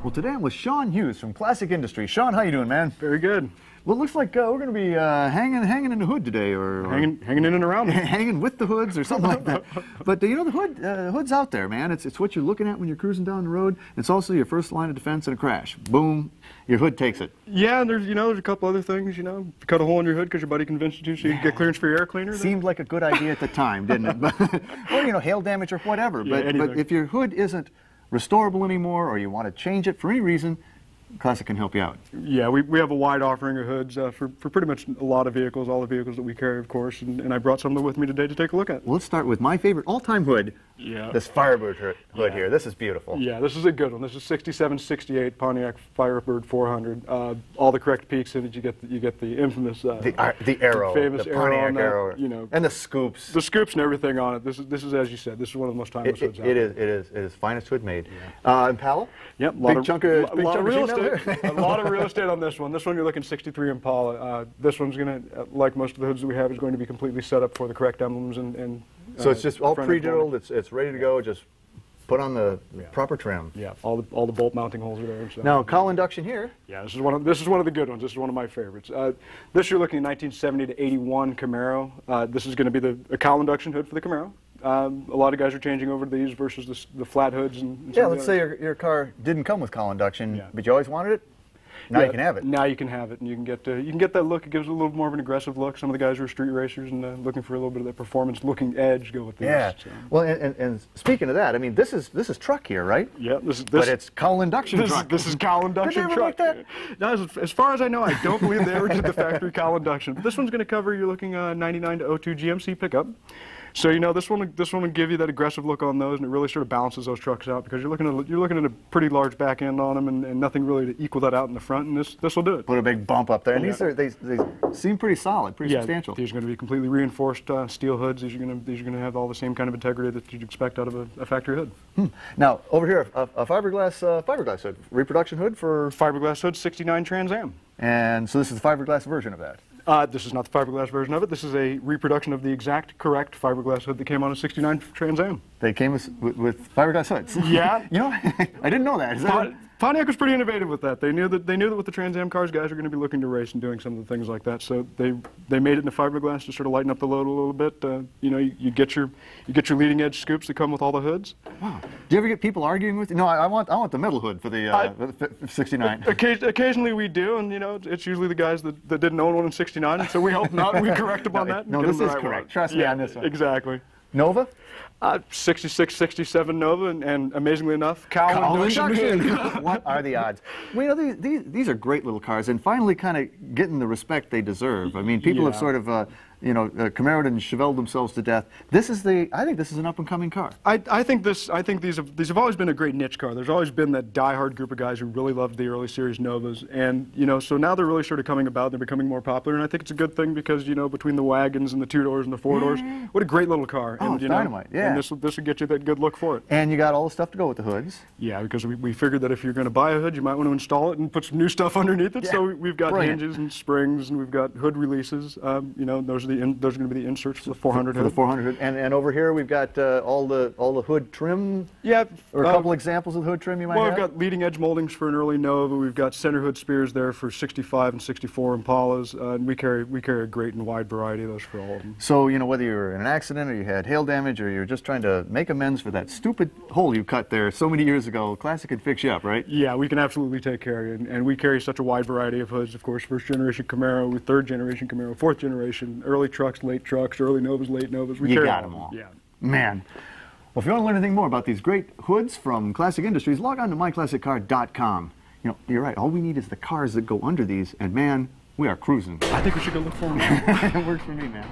Well, today I'm with Sean Hughes from Classic Industry. Sean, how you doing, man? Very good. Well, it looks like we're going to be hanging in the hood today, or hanging in and around. hanging with the hoods, or something like that. But you know, the hood's out there, man. It's what you're looking at when you're cruising down the road. It's also your first line of defense in a crash. Boom, your hood takes it. Yeah, and there's a couple other things. You cut a hole in your hood because your buddy convinced you to, so you can get clearance for your air cleaner. Seemed like a good idea at the time, didn't it? Or hail damage or whatever. Yeah, but if your hood isn't restorable anymore, or you want to change it for any reason, Classic can help you out. Yeah, we have a wide offering of hoods for pretty much a lot of vehicles, all the vehicles that we carry, of course, and I brought some of them with me today to take a look at. Well, let's start with my favorite all-time hood, this Firebird hood here. This is beautiful. Yeah, this is a good one. This is 67-68 Pontiac Firebird 400. All the correct peaks in it. You get the infamous the arrow, famous the Pontiac arrow, and the scoops. The scoops and everything on it. This is as you said. This is one of the most timeless hoods out there. It is finest hood made. Yeah. Impala. Yep, big chunk of real estate. A lot of real estate on this one. This one you're looking 63 Impala. This one's going to, like most of the hoods that we have, is going to be completely set up for the correct emblems and so it's just all pre-drilled. It's ready to go. Just put on the proper trim. Yeah, all the bolt mounting holes are there. So. Now, cowl induction here. Yeah, this is one of the good ones. This is one of my favorites. This you're looking at 1970 to 81 Camaro. This is going to be a cowl induction hood for the Camaro. A lot of guys are changing over to these versus the flat hoods and yeah, let's say your car didn't come with cowl induction, but you always wanted it. Now you can have it. Now you can have it, and you can get that look. It gives it a little more of an aggressive look. Some of the guys who are street racers and looking for a little bit of that performance-looking edge go with these. Yeah. So. Well, and speaking of that, I mean, this is truck here, right? Yeah. But it's cowl induction truck. This is cowl induction truck. Did they ever make that? No, as far as I know, I don't believe they ever did the factory cowl induction. But this one's going to cover. You're looking 99 to 02 GMC pickup. So this one will give you that aggressive look on those, and it really sort of balances those trucks out because you're looking at a pretty large back end on them, and nothing really to equal that out in the front, and this will do it. Put a big bump up there, and they seem pretty solid, pretty substantial. These are going to be completely reinforced steel hoods. These are going to have all the same kind of integrity that you'd expect out of a factory hood. Now over here, a fiberglass hood, reproduction hood for fiberglass hood, 69 Trans Am. And so this is the fiberglass version of that. This is not the fiberglass version of it. This is a reproduction of the exact correct fiberglass hood that came on a 69 Trans Am. They came with fiberglass hoods. Yeah. I didn't know that. Is that Pontiac was pretty innovative with that. They knew that with the Trans Am cars, guys are going to be looking to race and doing some of the things like that. So they made it into fiberglass to sort of lighten up the load a little bit. You get your leading edge scoops that come with all the hoods. Wow. Do you ever get people arguing with you? No, I want the metal hood for the 69. Occasionally we do, and it's usually the guys that didn't own one in 69, and so we help them out and we correct them on that. No, this is correct. Trust me on this one. Exactly. Nova? 66, 67 Nova, and amazingly enough, cowl induction. What are the odds? Well, these are great little cars, and finally kind of getting the respect they deserve. I mean, people have sort of, Camaro and Chevelle themselves to death. I think this is an up-and-coming car. I think these have always been a great niche car. There's always been that die-hard group of guys who really loved the early series Novas, and so now they're really sort of coming about. They're becoming more popular, and I think it's a good thing because between the wagons and the 2-doors and the 4-doors, what a great little car. Oh, and, it's dynamite. Yeah. And this will get you that good look for it. And you got all the stuff to go with the hoods. Yeah, because we figured that if you're going to buy a hood, you might want to install it and put some new stuff underneath it. Yeah. So we've got hinges and springs, and we've got hood releases. Those are going to be the inserts for the 400 hood. For the 400 hood. And over here we've got all the hood trim. Yeah. Or a couple examples of hood trim you might have. Well, we've got leading edge moldings for an early Nova. We've got center hood spears there for 65 and 64 Impalas. And we carry a great and wide variety of those for all of them. So whether you were in an accident or you had hail damage or you're just trying to make amends for that stupid hole you cut there so many years ago, Classic could fix you up, right? Yeah, we can absolutely take care of you. And we carry such a wide variety of hoods, of course, first generation Camaro, third generation Camaro, fourth generation, early trucks, late trucks, early Novas, late Novas. You got them all. Yeah. Man. Well, if you want to learn anything more about these great hoods from Classic Industries, log on to myclassiccar.com. You're right. All we need is the cars that go under these, and man, we are cruising. I think we should go look for them. It works for me, man.